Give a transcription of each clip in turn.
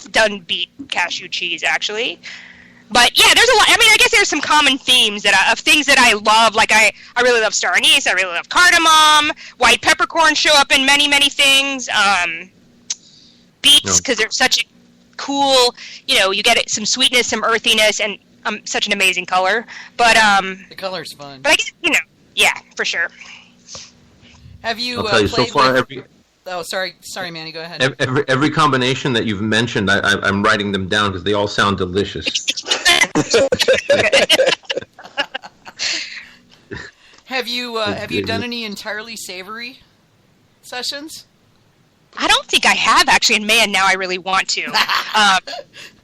have done beet cashew cheese, actually. But yeah, there's a lot. I mean, I guess there's some common themes of things that I love. Like I really love star anise. I really love cardamom. White peppercorns show up in many, many things. Beets, because they're such a cool, you get some sweetness, some earthiness, and such an amazing color. But the color's fun. But I guess, yeah, for sure. Have you I'll tell you, so far, Oh, sorry, Manny, go ahead. Every combination that you've mentioned, I'm writing them down because they all sound delicious. Have you done any entirely savory sessions? I don't think I have, actually, and man, now I really want to.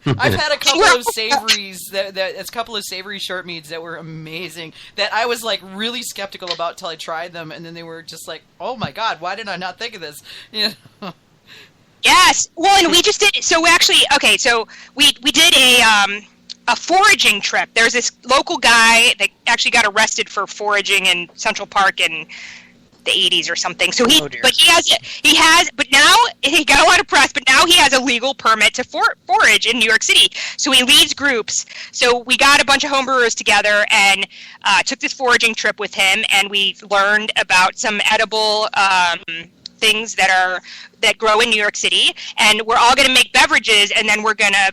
I've had a couple of savories, a couple of savory short meads that were amazing, that I was, like, really skeptical about till I tried them, and then they were just like, oh my god, why did I not think of this? Yes! Well, and we just did, so we did a foraging trip. There's this local guy that actually got arrested for foraging in Central Park in the 80s or something. So but now he got a lot of press, but now he has a legal permit to forage in New York City. So he leads groups. So we got a bunch of homebrewers together and took this foraging trip with him, and we learned about some edible things that grow in New York City, and we're all going to make beverages, and then we're going to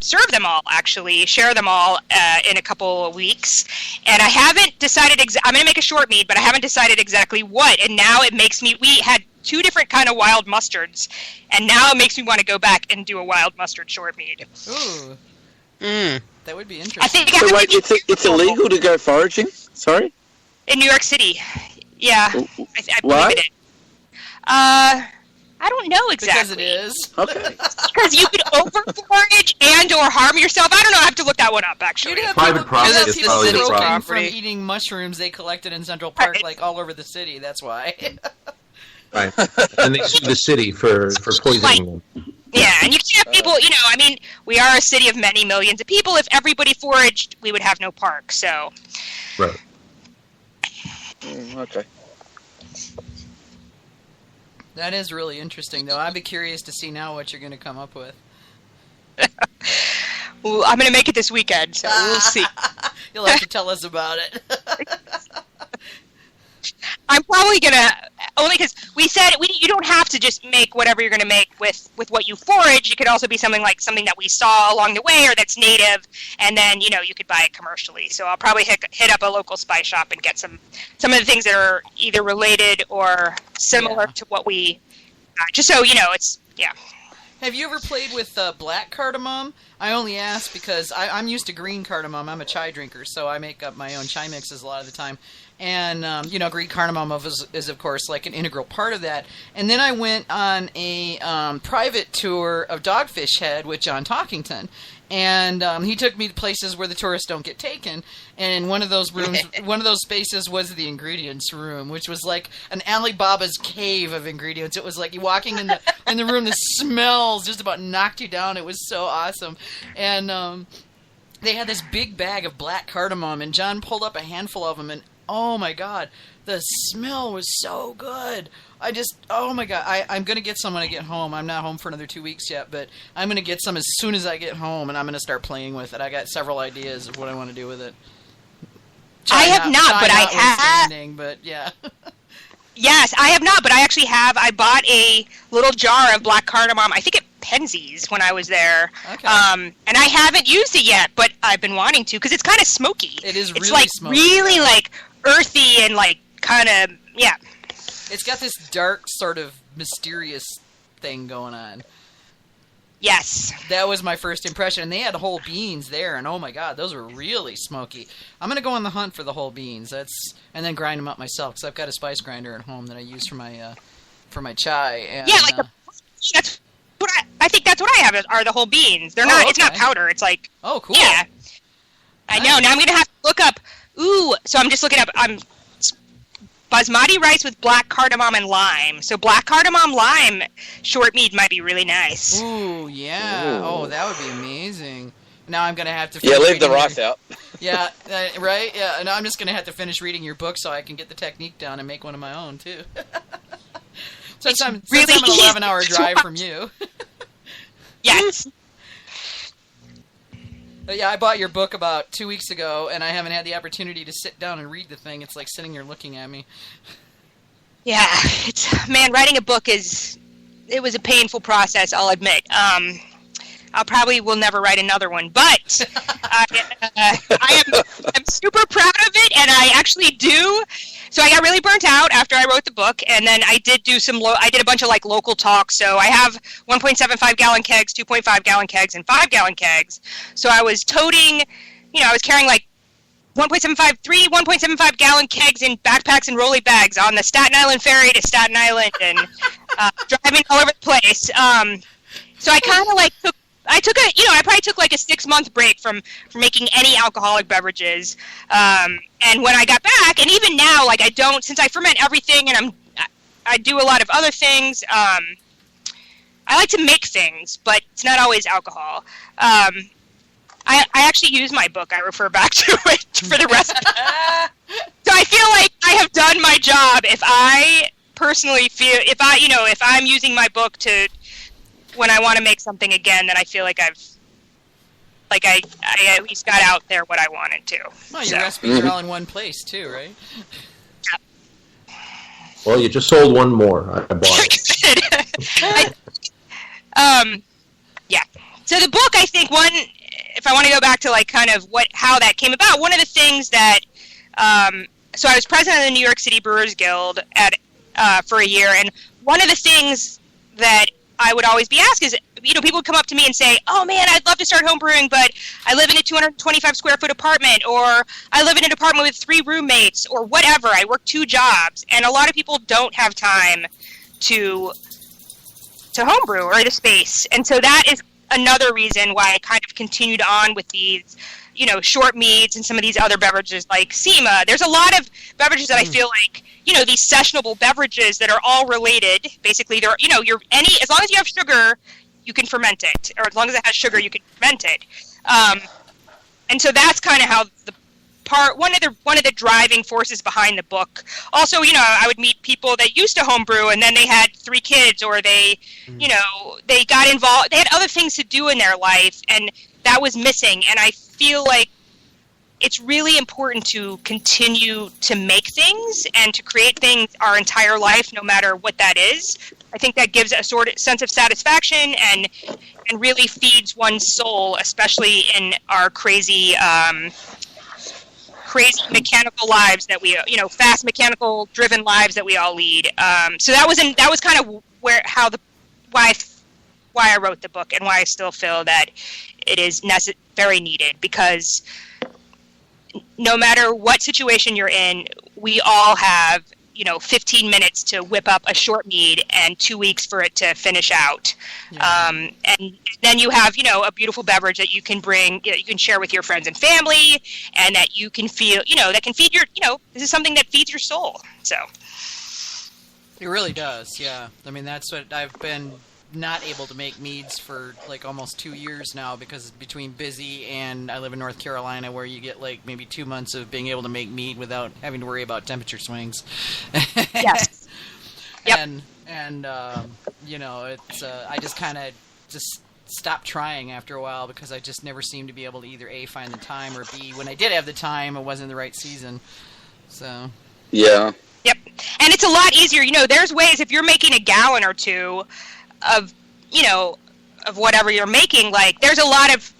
serve them all, actually, share them all in a couple of weeks. And I haven't decided, I'm going to make a short mead, but I haven't decided exactly what. And now it makes me, we had 2 different kind of wild mustards, and now it makes me want to go back and do a wild mustard short mead. Ooh. That would be interesting. I think so wait, it's illegal to go foraging? Sorry? In New York City. Yeah. I believe it is. I don't know exactly. Because it is. Okay. Because you could over-forage and or harm yourself. I don't know. I have to look that one up, actually. Private property is probably the problem. From eating mushrooms they collected in Central Park, like all over the city. That's why. Right. And they sue the city for poisoning them. Yeah, and you can't have people, I mean, we are a city of many millions of people. If everybody foraged, we would have no park, so. Right. Okay. That is really interesting, though. I'd be curious to see now what you're going to come up with. Well, I'm going to make it this weekend, so we'll see. You'll have to tell us about it. I'm probably going to, only because we said you don't have to just make whatever you're going to make with what you forage. It could also be something that we saw along the way or that's native, and then, you could buy it commercially. So I'll probably hit up a local spice shop and get some of the things that are either related or similar to what we, just so, it's, yeah. Have you ever played with black cardamom? I only ask because I'm used to green cardamom. I'm a chai drinker, so I make up my own chai mixes a lot of the time. And, green cardamom is, of course, like an integral part of that. And then I went on a private tour of Dogfish Head with John Talkington. And he took me to places where the tourists don't get taken. And one of those rooms, one of those spaces was the ingredients room, which was like an Alibaba's cave of ingredients. It was like you walking in the room, the smells just about knocked you down. It was so awesome. And they had this big bag of black cardamom, and John pulled up a handful of them, and oh my god, the smell was so good. Oh my god, I'm going to get some when I get home. I'm not home for another 2 weeks yet, but I'm going to get some as soon as I get home, and I'm going to start playing with it. I got several ideas of what I want to do with it. I have not, but I have. But yeah. Yes, I have not, but I actually have. I bought a little jar of black cardamom, I think at Penzies when I was there. Okay. And I haven't used it yet, but I've been wanting to because it's kind of smoky. It is really it's like smoky. Really like earthy and like kind of, yeah. It's got this dark sort of mysterious thing going on. Yes. That was my first impression. And they had whole beans there, and oh my god, those were really smoky. I'm going to go on the hunt for the whole beans. And then grind them up myself, because I've got a spice grinder at home that I use for my chai. And, yeah, like that's what I think that's what I have are the whole beans. They're not. Okay. It's not powder. It's like. Oh, cool. Yeah. I know. Now I'm going to have to look up. So I'm just looking up. Basmati rice with black cardamom and lime. So black cardamom lime short mead might be really nice. Ooh, yeah. Ooh. Oh, that would be amazing. Now I'm going to have to... leave the rice out. Yeah, right? Yeah, and I'm just going to have to finish reading your book so I can get the technique down and make one of my own, too. Since I'm an 11-hour drive from you. Yes. Yeah, I bought your book about 2 weeks ago, and I haven't had the opportunity to sit down and read the thing. It's like sitting here looking at me. Yeah, writing a book it was a painful process, I'll admit. I probably will never write another one, but I'm super proud of it, and I actually do. So I got really burnt out after I wrote the book, and then I did do I did a bunch of like local talks. So I have 1.75 gallon kegs, 2.5 gallon kegs, and 5 gallon kegs. So I was toting, I was carrying like 1.75 gallon kegs in backpacks and rolly bags on the Staten Island ferry to Staten Island, and driving all over the place. So I kind of like I probably took like a 6-month break from making any alcoholic beverages. And when I got back, and even now, like I don't, since I ferment everything and I do a lot of other things, I like to make things, but it's not always alcohol. I actually use my book. I refer back to it for the rest of it. So I feel like I have done my job if I personally feel, if I'm using my book to, when I want to make something again, then I feel like I at least got out there what I wanted to. Well, your recipes are all in one place too, right? Well, you just sold one more. I bought it. Yeah. So the book, I think, if I want to go back to like kind of how that came about, one of the things that, so I was president of the New York City Brewers Guild for a year, and one of the things that I would always be asked is, people would come up to me and say, "Oh man, I'd love to start homebrewing, but I live in a 225 square foot apartment, or I live in an apartment with 3 roommates, or whatever. I work 2 jobs," and a lot of people don't have time to homebrew or to space, and so that is another reason why I kind of continued on with these, short meads and some of these other beverages like SEMA. There's a lot of beverages that I feel like, these sessionable beverages that are all related. Basically, they're, as long as you have sugar, you can ferment it, or as long as it has sugar, you can ferment it. And so that's kind of how one of the driving forces behind the book. Also, I would meet people that used to homebrew and then they had 3 kids, or they, they got involved. They had other things to do in their life, and that was missing. And I feel like it's really important to continue to make things and to create things our entire life, no matter what that is. I think that gives a sort of sense of satisfaction and really feeds one's soul, especially in our crazy mechanical lives that we, fast mechanical driven lives that we all lead. So that was kind of why I wrote the book, and why I still feel that it is very needed, because no matter what situation you're in, we all have, 15 minutes to whip up a short mead and 2 weeks for it to finish out. Yeah. And then you have, a beautiful beverage that you can bring, you can share with your friends and family, and that you can feel, that can feed your, this is something that feeds your soul. So. It really does, yeah. I mean, that's what I've been not able to make meads for like almost 2 years now, because between busy and I live in North Carolina, where you get like maybe 2 months of being able to make mead without having to worry about temperature swings. Yes. Yep. And it's I just kind of stopped trying after a while, because I just never seemed to be able to either A, find the time, or B, when I did have the time, it wasn't the right season. So. Yeah. Yep. And it's a lot easier. There's ways, if you're making a gallon or 2 of whatever you're making, like there's a lot of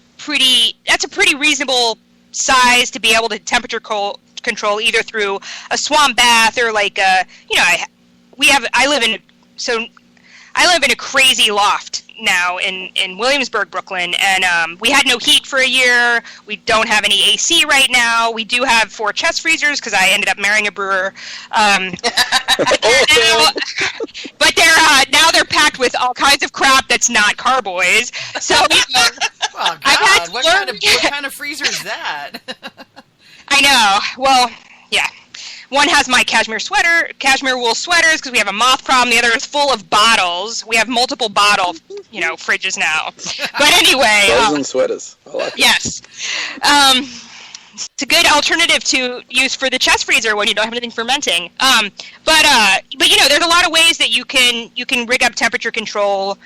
that's a pretty reasonable size to be able to temperature control, either through a swamp bath or like I live in a crazy loft now in Williamsburg, Brooklyn, and we had no heat for a year. We don't have any AC right now. We do have 4 chest freezers because I ended up marrying a brewer. But they're packed with all kinds of crap that's not carboys. So oh God, what kind of freezer is that? I know. Well, yeah. One has my cashmere wool sweaters, because we have a moth problem. The other is full of bottles. We have multiple bottle, fridges now. But anyway. Frozen sweaters. I like yes. It's a good alternative to use for the chest freezer when you don't have anything fermenting. But there's a lot of ways that you can rig up temperature control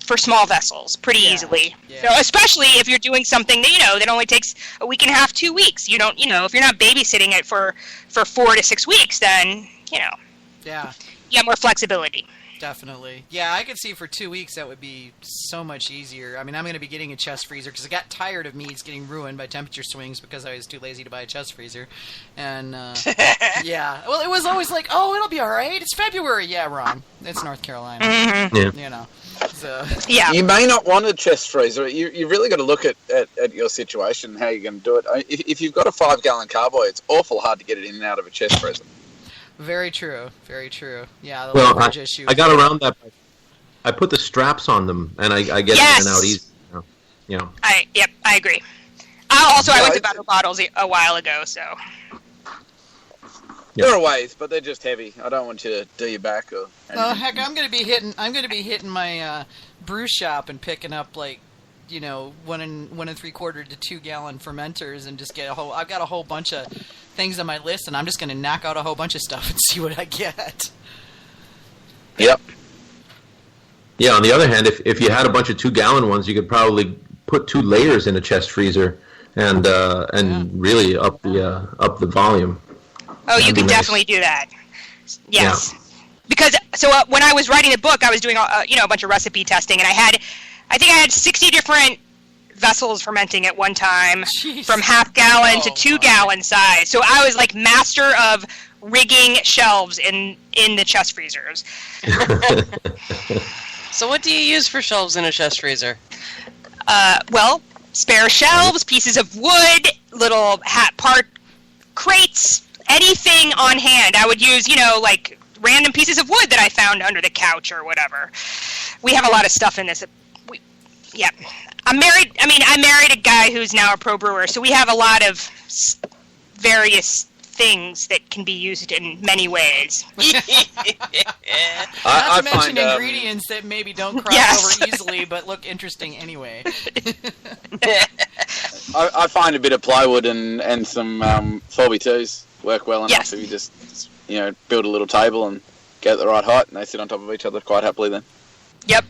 for small vessels pretty easily. Yeah. So especially if you're doing something that that only takes a week and a half, 2 weeks. You don't if you're not babysitting it for 4 to 6 weeks, then Yeah. You have more flexibility. Definitely. Yeah, I could see for 2 weeks that would be so much easier. I mean, I'm going to be getting a chest freezer because I got tired of meats getting ruined by temperature swings because I was too lazy to buy a chest freezer. And, yeah. Well, it was always like, oh, it'll be all right. It's February. Yeah, wrong. It's North Carolina. Mm-hmm. Yeah. So. Yeah. You may not want a chest freezer. You really got to look at your situation, how you're going to do it. If you've got a 5-gallon carboy, it's awful hard to get it in and out of a chest freezer. Very true. Very true. Yeah, the Well, leverage issue. I got around that. I put the straps on them, and I get it in and out easy. I agree. I went to Battle Bottles a while ago, so. There are ways, but they're just heavy. I don't want you to do your back or. Oh heck, I'm gonna be hitting my brew shop and picking up 1 3/4 to 2 gallon fermenters and just get I've got a whole bunch of things on my list, and I'm just gonna knock out a whole bunch of stuff and see what I get. Yep. Yeah. On the other hand, if you had a bunch of 2-gallon ones, you could probably put 2 layers in a chest freezer and really up the volume. Oh, you can definitely do that. Yes. Yeah. Because when I was writing the book, I was doing a bunch of recipe testing, and I think I had 60 different vessels fermenting at one time. Jeez. From half-gallon to 2-gallon size. So I was like master of rigging shelves in the chest freezers. So what do you use for shelves in a chest freezer? Spare shelves, pieces of wood, little part crates, anything on hand. I would use, random pieces of wood that I found under the couch or whatever. We have a lot of stuff in this. Yeah. I married a guy who's now a pro brewer, so we have a lot of various things that can be used in many ways. Not to mention ingredients that maybe don't cross over easily, but look interesting anyway. I find a bit of plywood and some 4x2s work well enough if you just build a little table and get it the right height, and they sit on top of each other quite happily then. Yep.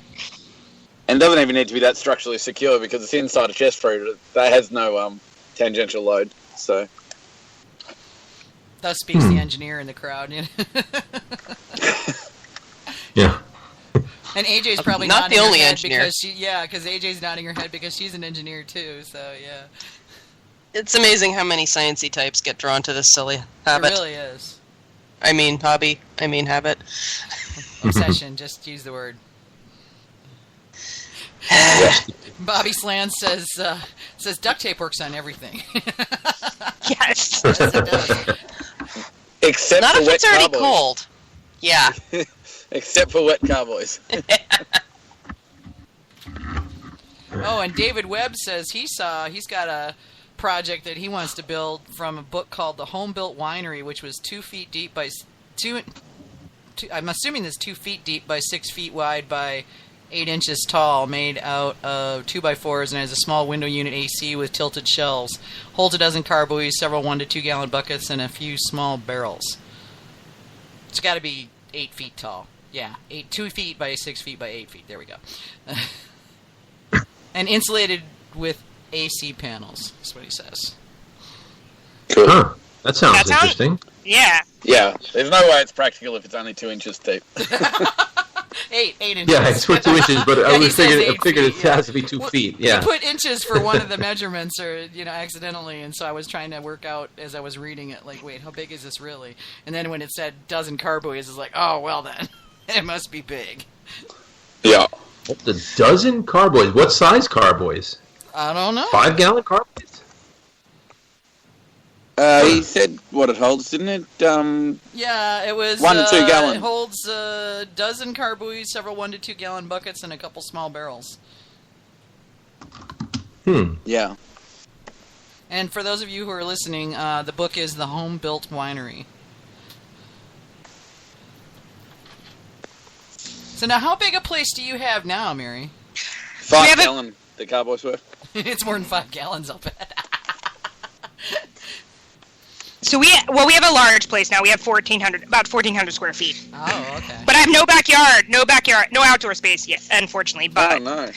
And it doesn't even need to be that structurally secure because it's inside a chest freezer that has no tangential load. So. Thus speaks the engineer in the crowd. Yeah. And AJ's probably not the only engineer. Because AJ's nodding her head because she's an engineer too. So yeah. It's amazing how many sciencey types get drawn to this silly habit. It really is. Hobby. Habit. Obsession. Just use the word. Bobby Slan says duct tape works on everything. Yes. Yes, it does. Except not for if wet it's already carboys. cold. Yeah. Except for wet carboys. Oh, and David Webb says he's got a project that he wants to build from a book called The Homebuilt Winery, which was 2 feet deep by 2. I'm assuming this 2 feet deep by 6 feet wide by 8 inches tall, made out of 2x4s, and has a small window unit AC with tilted shelves. Holds a dozen carboys, several 1 to 2 gallon buckets, and a few small barrels. It's got to be 8 feet tall. Yeah, 2 feet by 6 feet by 8 feet. There we go. And insulated with AC panels. That's what he says. Cool. Huh. That sounds interesting. Yeah. Yeah. There's no way it's practical if it's only 2 inches deep. 8 inches. Yeah, it's for 2 inches, but I figured it has to be 2 feet. Yeah. You put inches for one of the measurements, or accidentally, and so I was trying to work out as I was reading it, like, wait, how big is this really? And then when it said dozen carboys, it's like, oh, well then, it must be big. Yeah. What's a dozen carboys? What size carboys? I don't know. 5-gallon carboys? He said what it holds, didn't it? Yeah, it was 1 to 2 gallon. It holds a dozen carboys, several 1 to 2 gallon buckets, and a couple small barrels. Yeah. And for those of you who are listening, the book is The Home-Built Winery. So now, how big a place do you have now, Mary? 5 gallon, the carboys were. It's more than 5 gallons, I'll bet. So we have a large place now. We have about 1,400 square feet. Oh, okay. But I have no backyard, no outdoor space yet, unfortunately. But Oh, no.